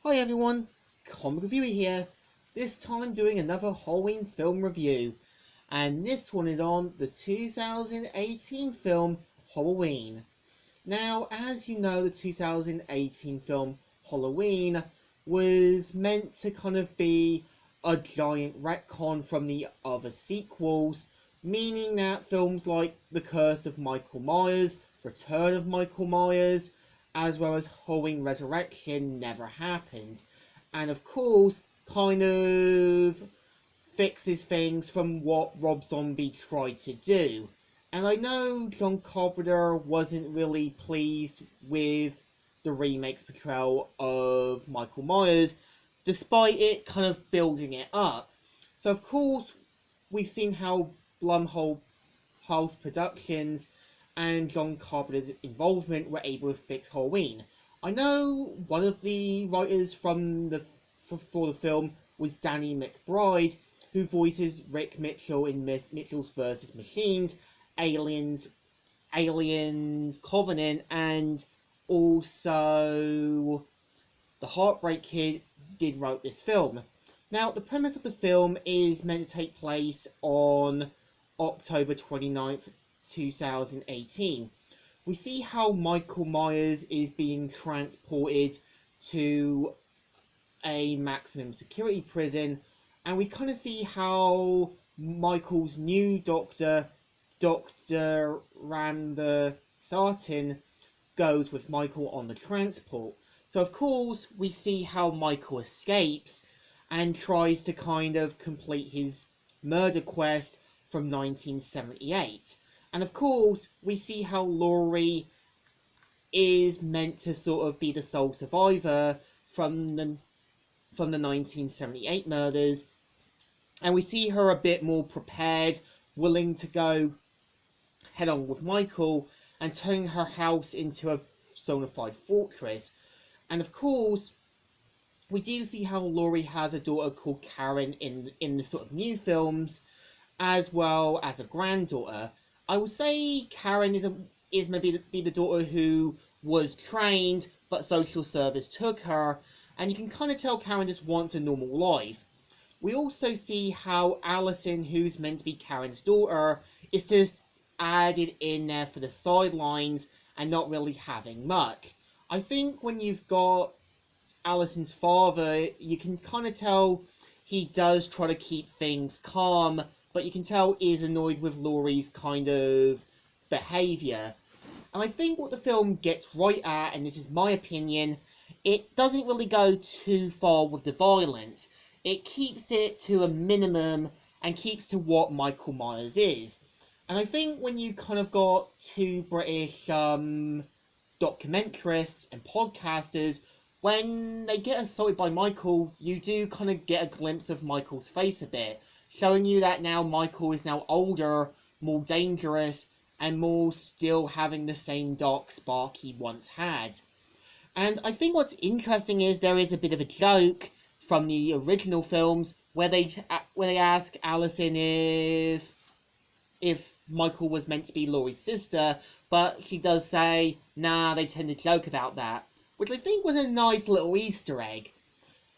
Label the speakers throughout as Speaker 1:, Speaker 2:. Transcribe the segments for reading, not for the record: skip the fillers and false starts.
Speaker 1: Hi everyone, Comic Reviewer here, this time doing another Halloween film review, and this one is on the 2018 film Halloween. Now, as you know, the 2018 film Halloween was meant to kind of be a giant retcon from the other sequels, meaning that films like The Curse of Michael Myers, Return of Michael Myers, as well as Halloween Resurrection never happened. And of course, kind of fixes things from what Rob Zombie tried to do. And I know John Carpenter wasn't really pleased with the remake's portrayal of Michael Myers, despite it kind of building it up. So of course, we've seen how Blumhouse Productions and John Carpenter's involvement were able to fix Halloween. I know one of the writers for the film was Danny McBride, who voices Rick Mitchell in Mitchell's vs. Machines, Aliens, Covenant, and also the Heartbreak Kid did write this film. Now, the premise of the film is meant to take place on October 29th, 2018. We see how Michael Myers is being transported to a maximum security prison, and we kind of see how Michael's new doctor, Dr. Randa Sartin, goes with Michael on the transport. So, of course, we see how Michael escapes and tries to kind of complete his murder quest from 1978. And of course, we see how Laurie is meant to sort of be the sole survivor from the 1978 murders, and we see her a bit more prepared, willing to go head on with Michael and turning her house into a personified fortress. And of course, we do see how Laurie has a daughter called Karen in the sort of new films, as well as a granddaughter. I would say Karen is maybe the daughter who was trained, but social service took her, and you can kind of tell Karen just wants a normal life. We also see how Allison, who's meant to be Karen's daughter, is just added in there for the sidelines and not really having much. I think when you've got Allison's father, you can kind of tell he does try to keep things calm, but you can tell he is annoyed with Laurie's kind of behaviour. And I think what the film gets right at, and this is my opinion, it doesn't really go too far with the violence. It keeps it to a minimum and keeps to what Michael Myers is. And I think when you kind of got two British documentarists and podcasters, when they get assaulted by Michael, you do kind of get a glimpse of Michael's face a bit, showing you that now Michael is now older, more dangerous, and more still having the same dark spark he once had. And I think what's interesting is there is a bit of a joke from the original films where they ask Allison if Michael was meant to be Laurie's sister, but she does say, nah, they tend to joke about that, which I think was a nice little Easter egg.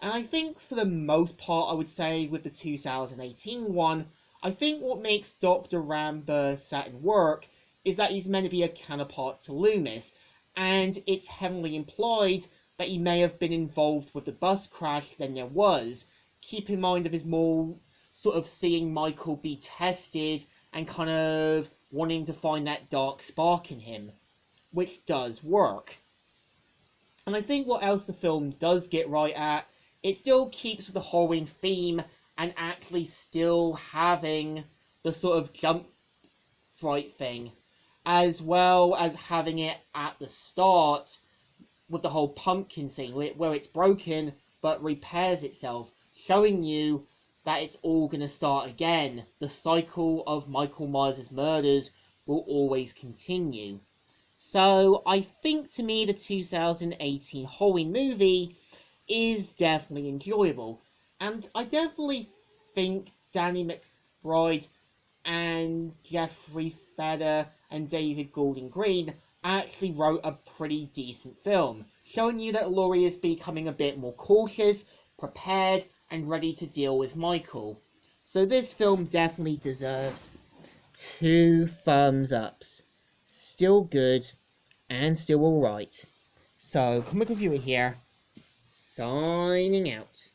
Speaker 1: And I think for the most part, I would say with the 2018 one, I think what makes Dr. Randa Sartin work is that he's meant to be a counterpart to Loomis, and it's heavily implied that he may have been involved with the bus crash than there was. Keep in mind of his more sort of seeing Michael be tested and kind of wanting to find that dark spark in him, which does work. And I think what else the film does get right at, it still keeps with the Halloween theme and actually still having the sort of jump fright thing, as well as having it at the start with the whole pumpkin scene where it's broken but repairs itself, showing you that it's all going to start again. The cycle of Michael Myers' murders will always continue. So I think to me the 2018 Halloween movie is definitely enjoyable. And I definitely think Danny McBride and Jeffrey Feder and David Gordon Green actually wrote a pretty decent film. showing you that Laurie is becoming a bit more cautious, prepared, and ready to deal with Michael. So this film definitely deserves 2 thumbs ups. Still good and still alright. So, Comic Reviewer here, signing out.